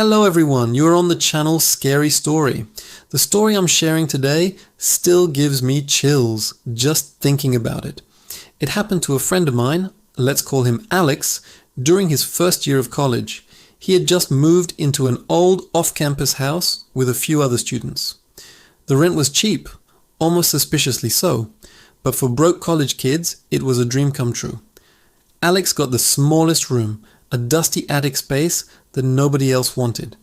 Hello everyone, you're on the channel Scary Story. The story I'm sharing today still gives me chills just thinking about it. It happened to a friend of mine, let's call him Alex, during his first year of college. He had just moved into an old off-campus house with a few other students. The rent was cheap, almost suspiciously so, but for broke college kids, it was a dream come true. Alex got the smallest room, a dusty attic space that nobody else wanted.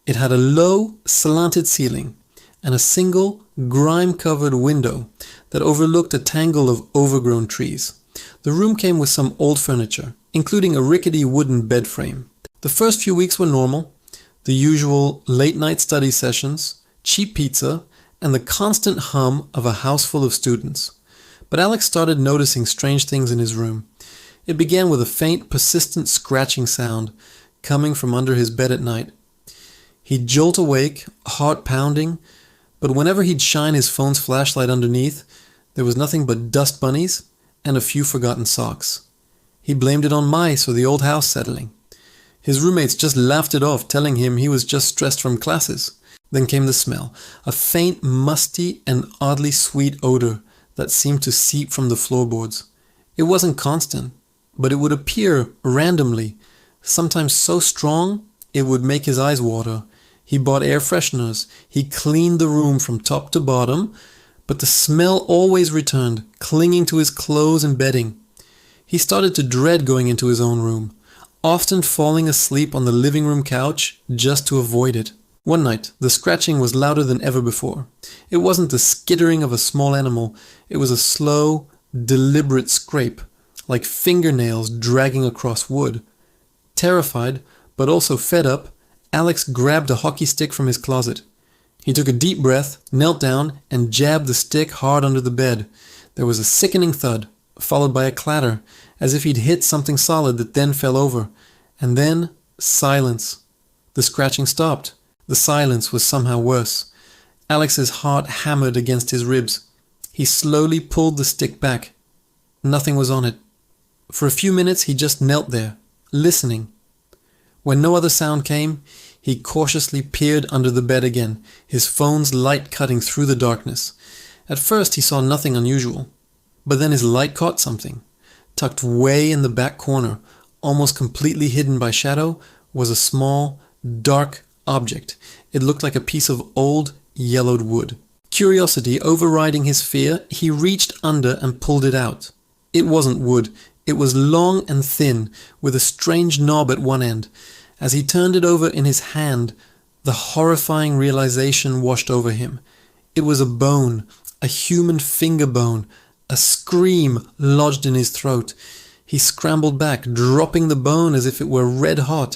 It had a low, slanted ceiling and a single, grime-covered window that overlooked a tangle of overgrown trees. The room came with some old furniture, including a rickety wooden bed frame. The first few weeks were normal, the usual late-night study sessions, cheap pizza, and the constant hum of a house full of students. But Alex started noticing strange things in his room. It began with a faint, persistent scratching sound coming from under his bed at night. He'd jolt awake, heart pounding, but whenever he'd shine his phone's flashlight underneath, there was nothing but dust bunnies and a few forgotten socks. He blamed it on mice or the old house settling. His roommates just laughed it off, telling him he was just stressed from classes. Then came the smell, a faint, musty and oddly sweet odor that seemed to seep from the floorboards. It wasn't constant, but it would appear randomly, sometimes so strong it would make his eyes water. He bought air fresheners, he cleaned the room from top to bottom, but the smell always returned, clinging to his clothes and bedding. He started to dread going into his own room, often falling asleep on the living room couch just to avoid it. One night, the scratching was louder than ever before. It wasn't the skittering of a small animal, it was a slow, deliberate scrape, like fingernails dragging across wood. Terrified, but also fed up, Alex grabbed a hockey stick from his closet. He took a deep breath, knelt down, and jabbed the stick hard under the bed. There was a sickening thud, followed by a clatter, as if he'd hit something solid that then fell over. And then, silence. The scratching stopped. The silence was somehow worse. Alex's heart hammered against his ribs. He slowly pulled the stick back. Nothing was on it. For a few minutes he just knelt there, listening. When no other sound came, he cautiously peered under the bed again, his phone's light cutting through the darkness. At first he saw nothing unusual, but then his light caught something. Tucked way in the back corner, almost completely hidden by shadow, was a small, dark object. It looked like a piece of old, yellowed wood. Curiosity overriding his fear, he reached under and pulled it out. It wasn't wood. It was long and thin, with a strange knob at one end. As he turned it over in his hand, the horrifying realization washed over him. It was a bone, a human finger bone. A scream lodged in his throat. He scrambled back, dropping the bone as if it were red hot.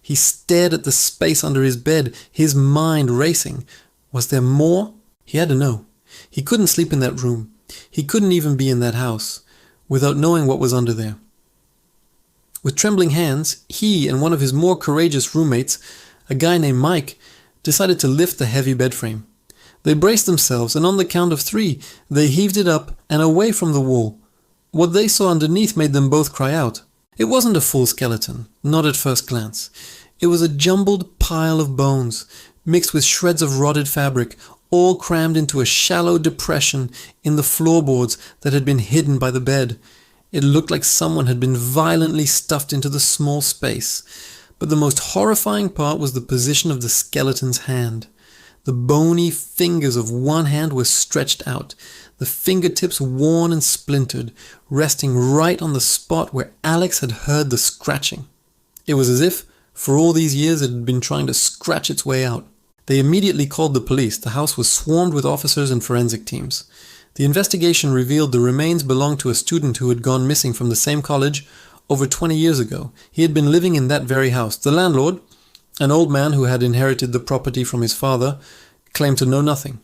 He stared at the space under his bed, his mind racing. Was there more? He had to know. He couldn't sleep in that room. He couldn't even be in that house without knowing what was under there. With trembling hands, he and one of his more courageous roommates, a guy named Mike, decided to lift the heavy bed frame. They braced themselves, and on the count of 3, they heaved it up and away from the wall. What they saw underneath made them both cry out. It wasn't a full skeleton, not at first glance. It was a jumbled pile of bones, mixed with shreds of rotted fabric, all crammed into a shallow depression in the floorboards that had been hidden by the bed. It looked like someone had been violently stuffed into the small space. But the most horrifying part was the position of the skeleton's hand. The bony fingers of one hand were stretched out, the fingertips worn and splintered, resting right on the spot where Alex had heard the scratching. It was as if, for all these years, it had been trying to scratch its way out. They immediately called the police. The house was swarmed with officers and forensic teams. The investigation revealed the remains belonged to a student who had gone missing from the same college over 20 years ago. He had been living in that very house. The landlord, an old man who had inherited the property from his father, claimed to know nothing.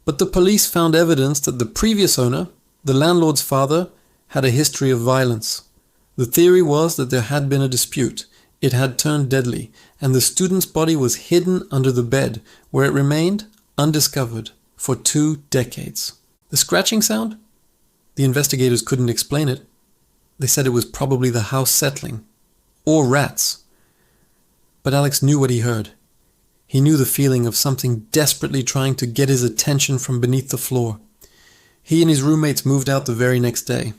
But the police found evidence that the previous owner, the landlord's father, had a history of violence. The theory was that there had been a dispute. It had turned deadly, and the student's body was hidden under the bed, where it remained undiscovered for 2 decades. The scratching sound? The investigators couldn't explain it. They said it was probably the house settling, or rats. But Alex knew what he heard. He knew the feeling of something desperately trying to get his attention from beneath the floor. He and his roommates moved out the very next day.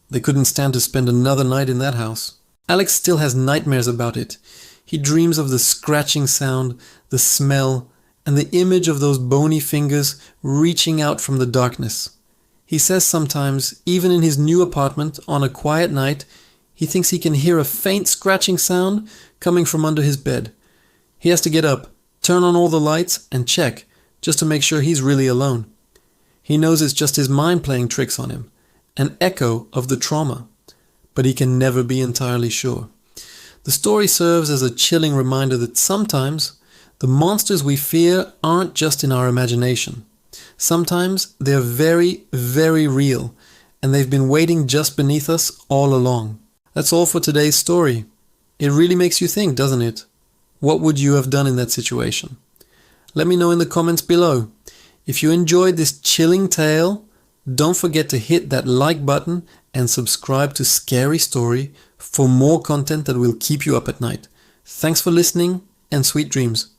They couldn't stand to spend another night in that house. Alex still has nightmares about it. He dreams of the scratching sound, the smell, and the image of those bony fingers reaching out from the darkness. He says sometimes, even in his new apartment, on a quiet night, he thinks he can hear a faint scratching sound coming from under his bed. He has to get up, turn on all the lights, and check, just to make sure he's really alone. He knows it's just his mind playing tricks on him, an echo of the trauma, but he can never be entirely sure. The story serves as a chilling reminder that sometimes the monsters we fear aren't just in our imagination. Sometimes they're very, very real, and they've been waiting just beneath us all along. That's all for today's story. It really makes you think, doesn't it? What would you have done in that situation? Let me know in the comments below. If you enjoyed this chilling tale, don't forget to hit that like button and subscribe to Scary Story for more content that will keep you up at night. Thanks for listening and sweet dreams.